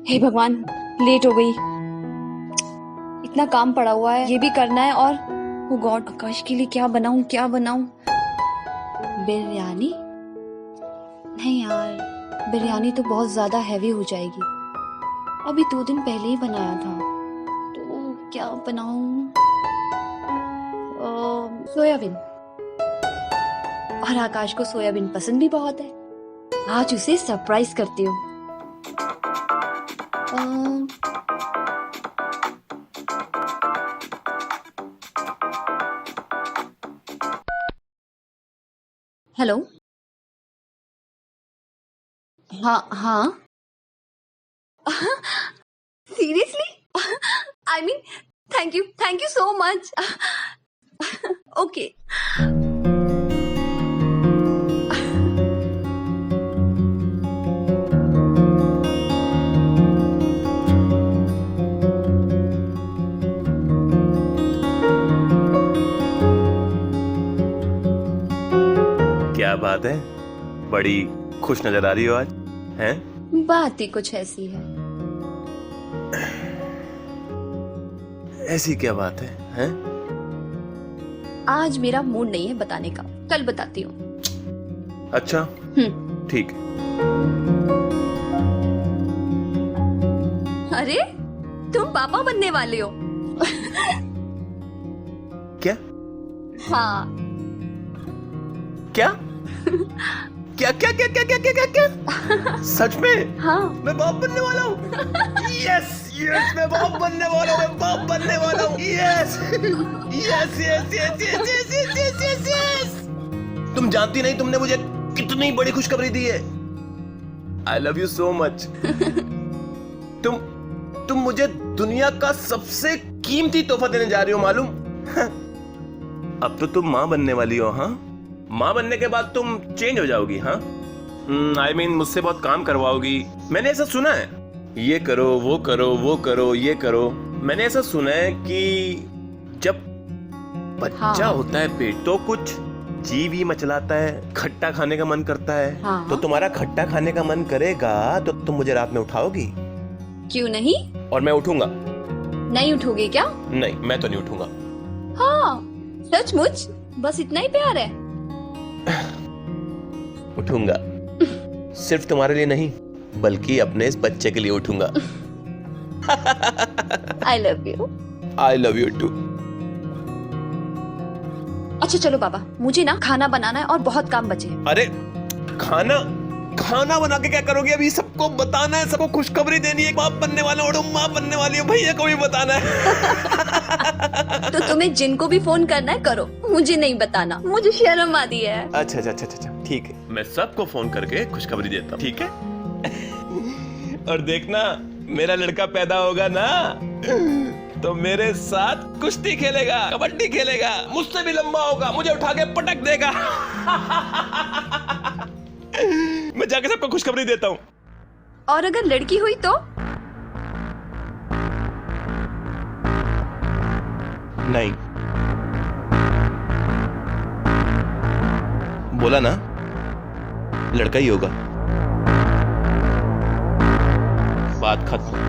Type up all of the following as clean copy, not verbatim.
हे भगवान, लेट हो गई। इतना काम पड़ा हुआ है, ये भी करना है और ओ गॉड, आकाश के लिए क्या बनाऊं क्या बनाऊं। बिरयानी? नहीं यार, बिरयानी तो बहुत ज्यादा हैवी हो जाएगी। अभी 2 दिन पहले ही बनाया था, तो क्या बनाऊं? सोयाबीन। और आकाश को सोयाबीन पसंद भी बहुत है। आज उसे सरप्राइज करती हूँ। हेलो। हाँ हाँ। Seriously? I mean, thank you so much. Okay. क्या बात है, बड़ी खुश नजर आ रही हो आज, हैं? बात ही कुछ ऐसी है। ऐसी क्या बात है, हैं? आज मेरा मूड नहीं है बताने का, कल बताती हूँ। अच्छा, ठीक। अरे, तुम पापा बनने वाले हो। क्या हाँ। क्या क्या क्या क्या क्या क्या क्या क्या क्या सच में? हाँ। मैं बाप बनने वाला हूँ। यस यस, मैं बाप बनने वाला हूँ, मैं बाप बनने वाला हूँ। Yes yes yes yes yes yes yes yes yes yes. तुम जानती नहीं तुमने मुझे कितनी बड़ी खुशखबरी दी है। आई लव यू सो मच। तुम मुझे दुनिया का सबसे कीमती तोहफा देने जा रही हो, मालूम? अब तो तुम माँ बनने वाली हो। हाँ, माँ बनने के बाद तुम चेंज हो जाओगी। हाँ, आई मीन मुझसे बहुत काम करवाओगी। मैंने ऐसा सुना है, ये करो वो करो वो करो ये करो। मैंने ऐसा सुना है कि जब बच्चा हाँ। होता है पेट तो कुछ जीव ही मचलाता है, खट्टा खाने का मन करता है। हाँ। तो तुम्हारा खट्टा खाने का मन करेगा तो तुम मुझे रात में उठाओगी? क्यों नहीं? और मैं उठूंगा? नहीं उठोगे क्या? नहीं, मैं तो नहीं उठूंगा। हाँ, सचमुच? बस इतना ही प्यार है? उठूंगा। सिर्फ तुम्हारे लिए नहीं, बल्कि अपने इस बच्चे के लिए उठूंगा। I love you. I love you too. अच्छा चलो पापा, मुझे ना खाना बनाना है और बहुत काम बचे हैं। अरे खाना बना के क्या करोगे? अभी सबको बताना है, सबको खुशखबरी देनी है। बाप बनने वाले हो, तुम माँ बनने वाली हो, भैया को भी बताना है। तो तुम्हें जिनको भी फोन करना है करो, मुझे नहीं बताना, मुझे शर्म आती है। अच्छा अच्छा अच्छा अच्छा, ठीक है, मैं सबको फोन करके खुशखबरी देता हूँ, ठीक है? और देखना, मेरा लड़का पैदा होगा ना तो मेरे साथ कुश्ती खेलेगा, कबड्डी खेलेगा, मुझसे भी लंबा होगा, मुझे उठा के पटक देगा। मैं जाके सबको खुशखबरी देता हूँ। और अगर लड़की हुई तो? नहीं, बोला ना, लड़का ही होगा। बात खत्म।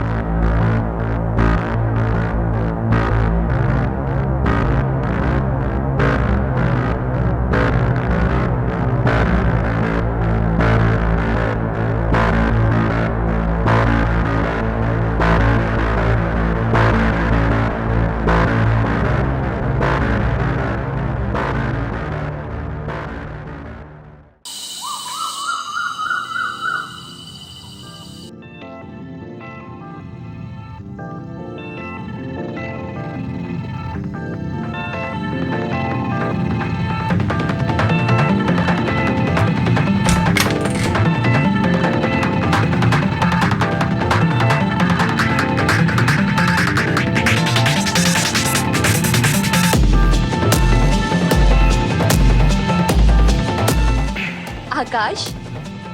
आकाश,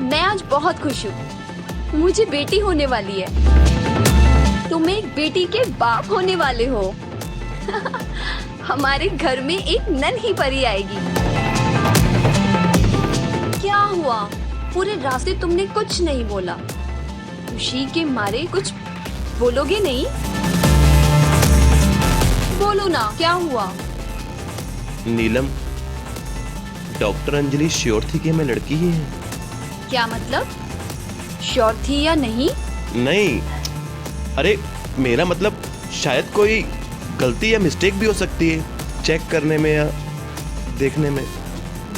मैं आज बहुत खुश हूँ, मुझे बेटी होने वाली है। तुम एक बेटी के बाप होने वाले हो। हमारे घर में एक नन्ही परी आएगी। क्या हुआ? पूरे रास्ते तुमने कुछ नहीं बोला। खुशी के मारे कुछ बोलोगे नहीं? बोलो ना, क्या हुआ? नीलम, डॉक्टर अंजलि श्योर थी कि मैं लड़की ही है। क्या मतलब? श्योर थी या नहीं? नहीं, अरे मेरा मतलब शायद कोई गलती या मिस्टेक भी हो सकती है चेक करने में या देखने में।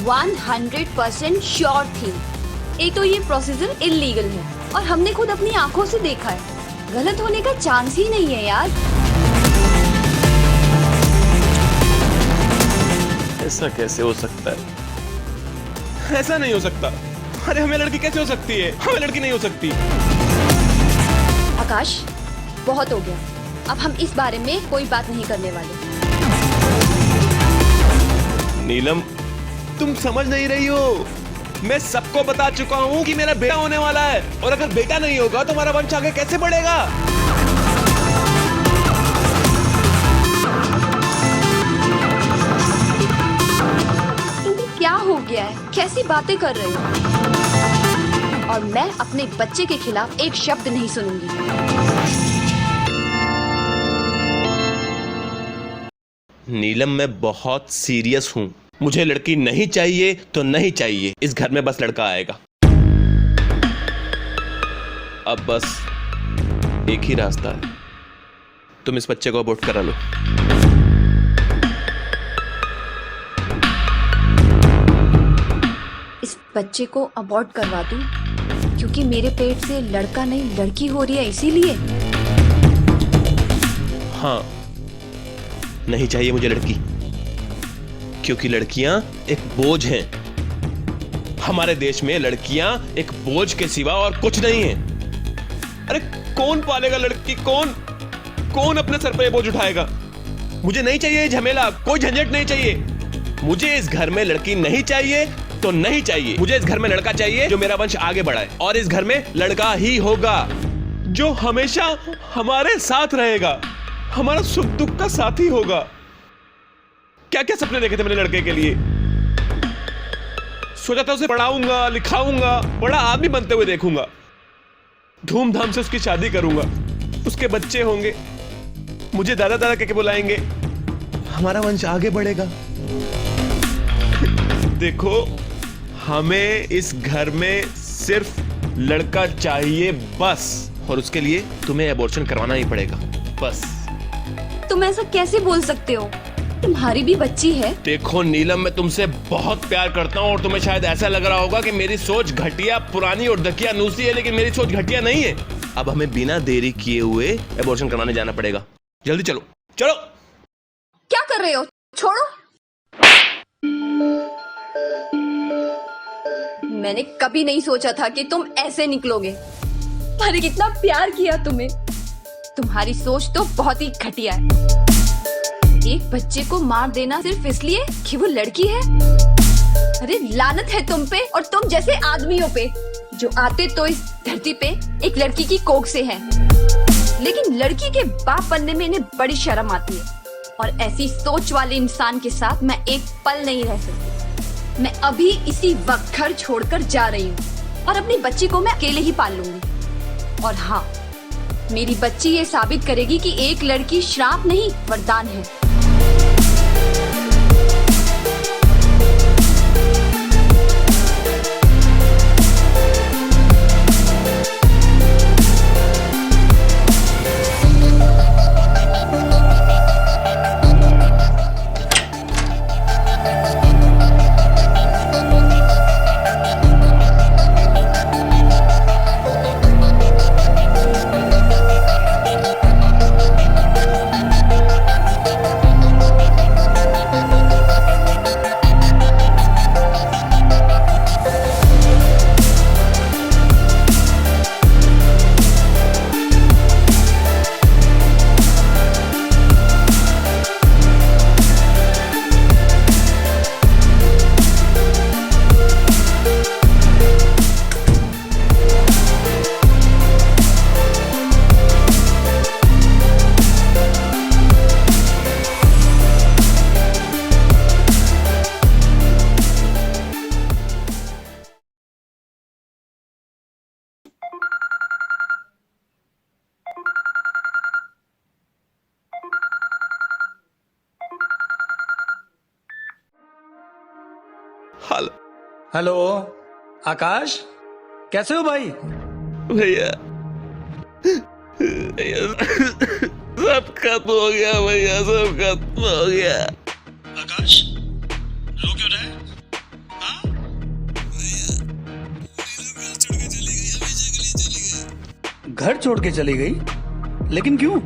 100% श्योर थी। एक तो ये प्रोसीजर इलीगल है और हमने खुद अपनी आंखों से देखा है। गलत होने का चांस ही नहीं है यार। ऐसा कैसे हो सकता है? ऐसा नहीं हो सकता। अरे हमें लड़की कैसे हो सकती है? हमें लड़की नहीं हो सकती। आकाश, बहुत हो गया। अब हम इस बारे में कोई बात नहीं करने वाले। नीलम, तुम समझ नहीं रही हो। मैं सबको बता चुका हूँ कि मेरा बेटा होने वाला है, और अगर बेटा नहीं होगा तो हमारा वंश आगे कैसे बढ़ेगा? इन्हें क्या हो गया है? कैसी बातें कर रहे हो? और मैं अपने बच्चे के खिलाफ एक शब्द नहीं सुनूंगी। नीलम, मैं बहुत सीरियस हूँ। मुझे लड़की नहीं चाहिए तो नहीं चाहिए। इस घर में बस लड़का आएगा। अब बस एक ही रास्ता है, तुम इस बच्चे को अबॉर्ट करा लो। इस बच्चे को अबॉर्ट करवा दूं क्योंकि मेरे पेट से लड़का नहीं लड़की हो रही है, इसीलिए? हाँ, नहीं चाहिए मुझे लड़की, क्योंकि लड़कियां एक बोझ हैं। हमारे देश में लड़कियां एक बोझ के सिवा और कुछ नहीं है। अरे कौन पालेगा लड़की? कौन अपने सर पर ये बोझ उठाएगा? मुझे नहीं चाहिए झमेला, कोई झंझट नहीं चाहिए। मुझे इस घर में लड़की नहीं चाहिए तो नहीं चाहिए। मुझे इस घर में लड़का चाहिए जो मेरा वंश आगे बढ़ाए, और इस घर में लड़का ही होगा जो हमेशा हमारे साथ रहेगा, हमारा सुख दुख का साथी होगा। क्या क्या सपने देखे थे मैंने लड़के के लिए। सोचा था उसे पढ़ाऊंगा, लिखाऊंगा, बड़ा आदमी बनते हुए देखूंगा, धूमधाम से उसकी शादी करूंगा, उसके बच्चे होंगे, मुझे दादा दादा कहके बुलाएंगे, हमारा वंश आगे बढ़ेगा। देखो, हमें इस घर में सिर्फ लड़का चाहिए बस, और उसके लिए तुम्हें एबॉर्शन करवाना ही पड़ेगा बस। तुम ऐसा कैसे बोल सकते हो? तुम्हारी भी बच्ची है। देखो नीलम, मैं तुमसे बहुत प्यार करता हूँ और तुम्हें शायद ऐसा लग रहा होगा कि मेरी सोच घटिया, पुरानी और दकियानूसी है, लेकिन मेरी सोच घटिया नहीं है। अब हमें बिना देरी किए हुए एबॉर्शन करवाने जाना पड़ेगा। जल्दी चलो चलो। क्या कर रहे हो? छोड़ो। मैंने कभी नहीं सोचा था कि तुम ऐसे निकलोगे। अरे कितना प्यार किया तुम्हें। तुम्हारी सोच तो बहुत ही घटिया है। एक बच्चे को मार देना सिर्फ इसलिए कि वो लड़की है। अरे लानत है तुम पे और तुम जैसे आदमियों पे जो आते तो इस धरती पे एक लड़की की कोख से हैं, लेकिन लड़की के बाप बनने में इन्हें बड़ी शर्म आती है। और ऐसी सोच वाले इंसान के साथ मैं एक पल नहीं रह सकती। मैं अभी इसी वक्त घर छोड़कर जा रही हूँ और अपनी बच्ची को मैं अकेले ही पाल लूंगी। और हाँ, मेरी बच्ची ये साबित करेगी कि एक लड़की श्राप नहीं वरदान है। हेलो हेलो आकाश, कैसे हो भाई? भैया, सब खत्म हो गया भैया, सब खत्म हो गया। आकाश, रो क्यों रहा है? हाँ? घर छोड़ के चली गई, लेकिन क्यों?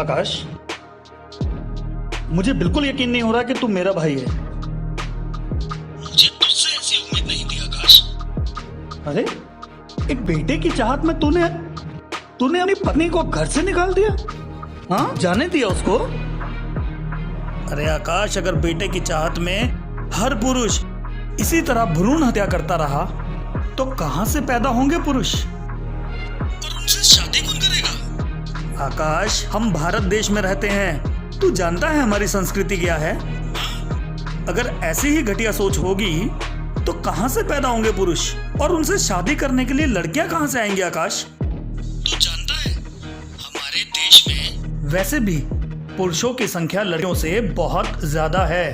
आकाश, मुझे बिल्कुल यकीन नहीं हो रहा कि तू मेरा भाई है। मुझे तुझसे ऐसी उम्मीद नहीं थी आकाश। अरे, एक बेटे की चाहत में तूने अपनी पत्नी को घर से निकाल दिया? हाँ, जाने दिया उसको? अरे आकाश, अगर बेटे की चाहत में हर पुरुष इसी तरह भ्रूण हत्या करता रहा तो कहां से पैदा होंगे पुरुष? और उनसे शादी कौन करेगा? आकाश, हम भारत देश में रहते हैं, तू जानता है हमारी संस्कृति क्या है? अगर ऐसी ही घटिया सोच होगी तो कहां से पैदा होंगे पुरुष, और उनसे शादी करने के लिए लड़कियां कहां से आएंगी? आकाश, तू जानता है हमारे देश में वैसे भी पुरुषों की संख्या लड़कियों से बहुत ज्यादा है।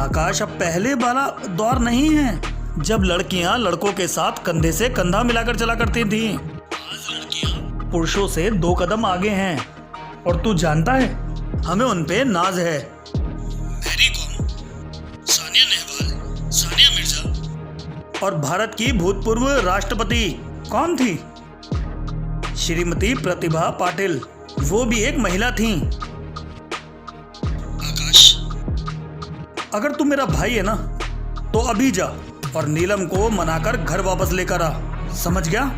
आकाश, अब पहले वाला दौर नहीं है जब लड़कियां लड़कों के साथ कंधे से कंधा मिलाकर चला करती थी। आज लड़कियां पुरुषों से 2 कदम आगे हैं, और तू जानता है हमें उन पे नाज है। मैरी कॉम, सानिया नेहवाल, सानिया मिर्जा और भारत की भूतपूर्व राष्ट्रपति कौन थी? श्रीमती प्रतिभा पाटिल, वो भी एक महिला थी। आकाश, अगर तू मेरा भाई है ना तो अभी जा और नीलम को मनाकर घर वापस लेकर आ, समझ गया?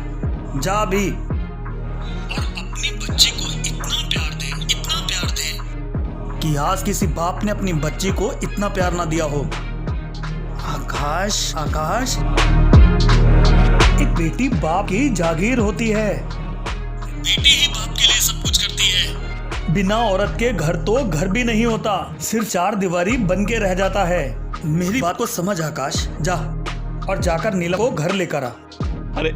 जा अभी, और अपनी बच्ची को इतना प्यार दे कि आज किसी बाप ने अपनी बच्ची को इतना प्यार ना दिया हो। आकाश, आकाश, एक बेटी बाप की जागीर होती है। बेटी ही बाप के लिए सब कुछ करती है। बिना औरत के घर तो घर भी नहीं होता, सिर्फ 4 दीवारी बन के रह जाता है। मेरी बात को समझ आकाश, जा और जाकर नीलम को घर लेकर आ। अरे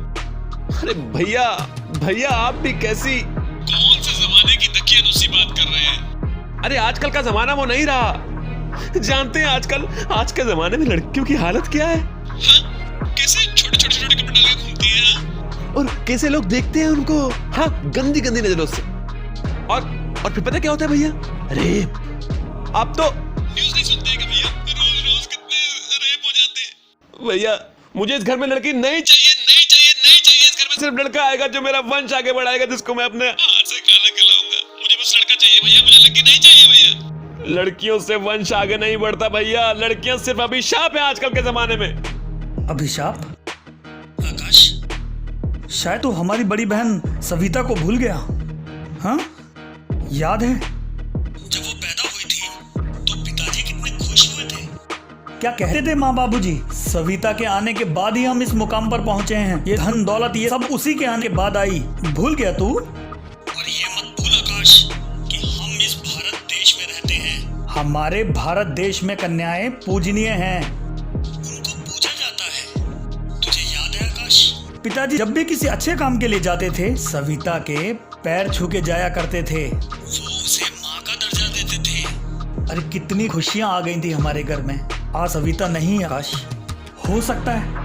अरे भैया, भैया आप भी कैसी, कौन से जमाने की तकियानुसी बात कर रहे हैं? अरे आजकल का जमाना वो नहीं रहा। जानते हैं आज के जमाने में लड़कियों की हालत क्या है? हाँ? कैसे छोटे कपड़े डाल के घूमती है? और कैसे लोग देखते हैं उनको, हाँ, गंदी नजरों से। और फिर पता क्या होता है भैया? रेप। आप तो न्यूज़ नहीं सुनते हैं क्या भैया? रोज कितने रेप हो जाते हैं। भैया, मुझे इस घर में लड़की नहीं चाहिए। इस घर में सिर्फ लड़का आएगा जो मेरा वंश आगे बढ़ाएगा, जिसको मैं अपने हाथ से खाना खिलाऊंगा। मुझे बस लड़का चाहिए भैया, मुझे लड़की नहीं चाहिए भैया। लड़कियों से वंश आगे नहीं बढ़ता भैया, लड़कियां सिर्फ अभिशाप है आजकल के जमाने में। अभिशाप? आकाश, शायद तू हमारी बड़ी बहन सविता को भूल गया। हाँ, याद है जब वो पैदा हुई थी तो पिताजी कितने खुश हुए थे। क्या कहते थे माँ बाबूजी? सविता के आने के बाद ही हम इस मुकाम पर पहुंचे हैं। ये धन दौलत ये सब उसी के आने के बाद आई। भूल गया तू? और ये मत भूल आकाश कि हम इस भारत देश में रहते हैं। हमारे भारत देश में कन्याएं पूजनीय हैं, उनको पूजा जाता है। तुझे याद है आकाश? पिताजी जब भी किसी अच्छे काम के लिए जाते थे, सविता के पैर छू के जाया करते थे। वो उसे माँ का दर्जा देते थे। अरे कितनी खुशियां आ गई थी हमारे घर में। आज सविता नहीं है आकाश। हो सकता है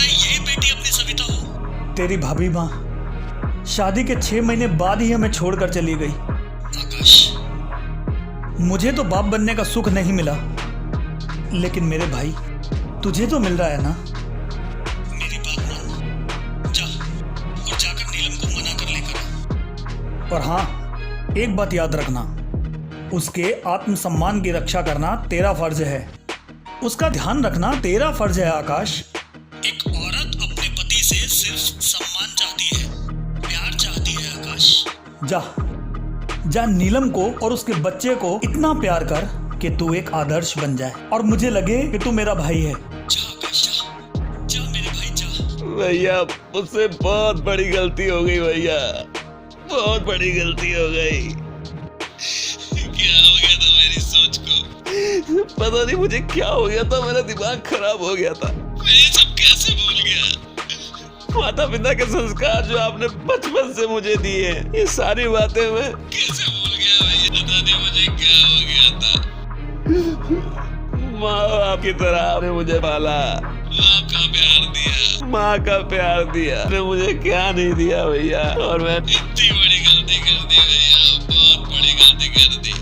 यही बेटी अपनी सविता हो। तेरी भाभी माँ शादी के 6 महीने बाद ही हमें छोड़कर चली गई। आकाश, मुझे तो बाप बनने का सुख नहीं मिला, लेकिन मेरे भाई तुझे तो मिल रहा है ना? मेरी बात मान, जा और जाकर नीलम को मना कर लेकर आ। और हाँ, एक बात याद रखना, उसके आत्मसम्मान की रक्षा करना तेरा फर्ज है। उसका ध्यान रखना तेरा फर्ज है आकाश। एक औरत अपने पति से सिर्फ सम्मान चाहती है, प्यार चाहती है आकाश। जा नीलम को और उसके बच्चे को इतना प्यार कर कि तू एक आदर्श बन जाए और मुझे लगे कि तू मेरा भाई है। जा आकाश, जा मेरे भाई, जा। भैया, मुझसे बहुत बड़ी गलती हो गई भैया, बहुत बड़ी गलती हो गई। क्या हो गया था मेरी सोच को? पता नहीं मुझे क्या हो गया था, मेरा दिमाग खराब हो गया था। मैं ये सब कैसे भूल गया? माता पिता के संस्कार जो आपने बचपन से मुझे दिए, ये सारी बातें मैं कैसे भूल गया भैया? पता नहीं मुझे क्या हो गया था। माँ बाप की तरह आपने मुझे पाला, माँ का प्यार दिया, माँ का प्यार दिया, आपने मुझे क्या नहीं दिया भैया। और मैं इतनी बड़ी गलती कर दी भैया, बहुत बड़ी गलती कर दी।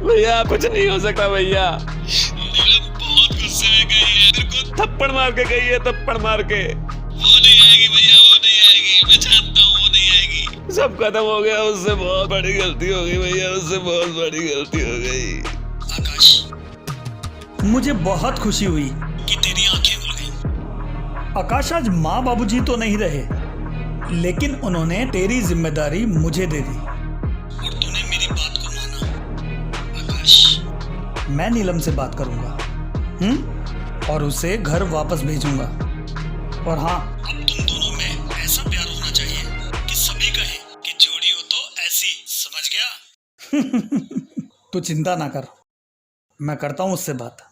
भैया कुछ नहीं हो सकता भैया। नीलम बहुत गुस्से में गई है, मेरे को थप्पड़ मार के गई है, थप्पड़ मार के। वो नहीं आएगी भैया, वो नहीं आएगी, मैं जानता हूँ वो नहीं आएगी। सब खत्म हो गया, उससे बहुत बड़ी गलती हो गई भैया, उससे बहुत बड़ी गलती हो गई। आकाश, मुझे बहुत खुशी हुई कि तेरी आंखें खुल गई। आकाश, आज माँ बाबूजी तो नहीं रहे, लेकिन उन्होंने तेरी जिम्मेदारी मुझे दे दी और तूने मेरी बात को माना। आकाश, मैं नीलम से बात करूंगा और उसे घर वापस भेजूंगा। और हाँ, अब तुम दोनों में ऐसा प्यार होना चाहिए कि सभी कहें कि जोड़ी हो तो ऐसी, समझ गया? तू चिंता ना कर, मैं करता हूँ उससे बात।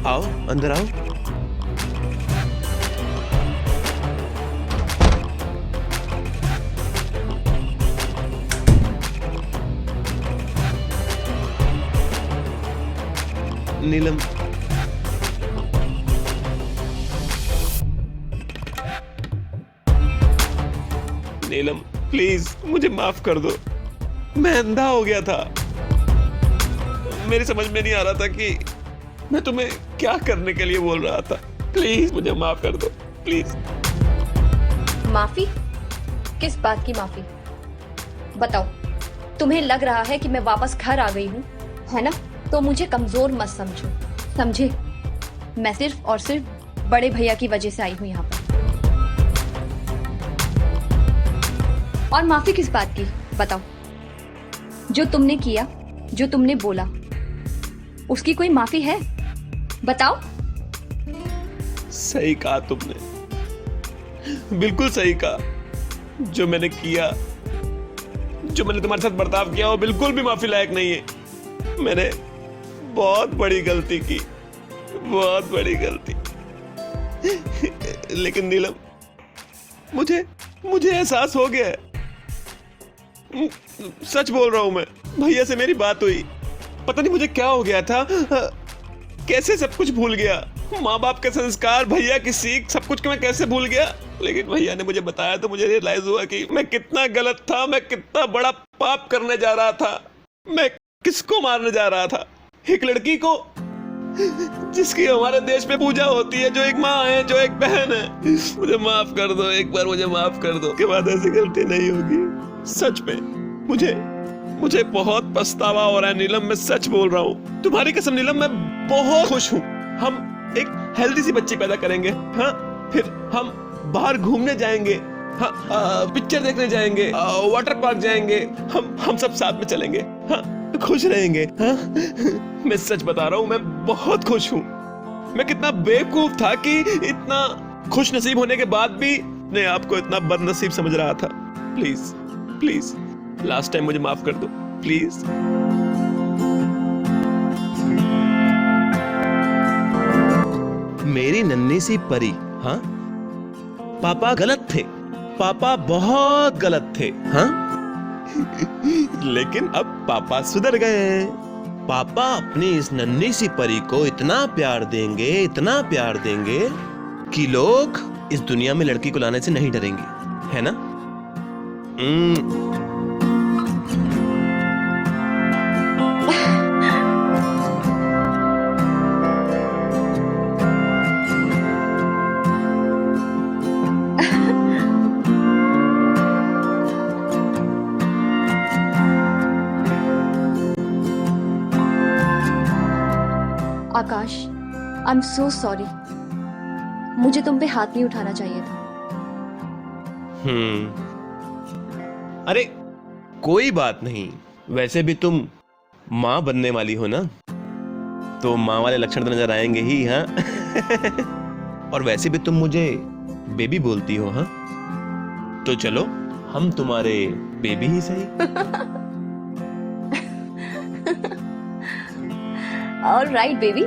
आओ अंदर आओ। नीलम, नीलम प्लीज मुझे माफ कर दो, मैं अंधा हो गया था। मेरी समझ में नहीं आ रहा था कि मैं तुम्हें क्या करने के लिए बोल रहा था। प्लीज मुझे माफ कर दो, प्लीज। माफी? किस बात की माफी? बताओ। तुम्हें लग रहा है कि मैं वापस घर आ गई हूँ, है ना? तो मुझे कमजोर मत समझो, समझे? मैं सिर्फ और सिर्फ बड़े भैया की वजह से आई हूँ यहाँ पर। और माफी किस बात की? बताओ। जो तुमने किया, जो तुमने बोला, उसकी कोई माफी है? बताओ। सही कहा तुमने, बिल्कुल सही कहा। जो मैंने किया, जो मैंने तुम्हारे साथ बर्ताव किया, वो बिल्कुल भी माफी लायक नहीं है। मैंने बहुत बड़ी गलती की, बहुत बड़ी गलती। लेकिन नीलम, मुझे एहसास हो गया है। सच बोल रहा हूं मैं। भैया से मेरी बात हुई, पता नहीं मुझे क्या हो गया था, कैसे सब कुछ भूल गया। माँ बाप के संस्कार, भैया की सीख, सब कुछ मैं कैसे भूल गया। लेकिन भैया ने मुझे बताया तो मुझे रियलाइज हुआ कि मैं कितना गलत था, मैं कितना बड़ा पाप करने जा रहा था। मैं किसको मारने जा रहा था? एक लड़की को, जिसकी हमारे देश में पूजा होती है, जो एक माँ है, जो एक बहन है। मुझे माफ कर दो, एक बार मुझे माफ कर दो, के बाद ऐसी गलती नहीं होगी। सच में मुझे बहुत पछतावा हो रहा है नीलम, मैं सच बोल रहा हूँ। तुम्हारी कसम नीलम, मैं बहुत खुश हूँ। हम एक हेल्दी सी बच्ची पैदा करेंगे, हाँ? फिर हम बाहर घूमने जाएंगे, हाँ, पिक्चर देखने जाएंगे, वाटर पार्क जाएंगे, हम सब साथ में चलेंगे, हाँ, खुश रहेंगे, हाँ? मैं सच बता रहा हूँ, मैं बहुत खुश हूँ। मैं कितना बेवकूफ था कि इतना खुश नसीब होने के बाद भी अपने आप को इतना बदनसीब समझ रहा था। प्लीज प्लीज लास्ट टाइम मुझे माफ कर दो, प्लीज। मेरी नन्ही सी परी, हाँ? पापा गलत थे, पापा बहुत गलत थे, हाँ? लेकिन अब पापा सुधर गए। पापा अपनी इस नन्ही सी परी को इतना प्यार देंगे, इतना प्यार देंगे कि लोग इस दुनिया में लड़की को लाने से नहीं डरेंगे, है ना? आकाश, आई एम सो सॉरी। मुझे तुम पे हाथ नहीं उठाना चाहिए था। अरे कोई बात नहीं, वैसे भी तुम माँ बनने वाली हो ना, तो माँ वाले लक्षण तो नजर आएंगे ही। हाँ और वैसे भी तुम मुझे बेबी बोलती हो। हाँ तो चलो हम तुम्हारे बेबी ही सही। All right baby.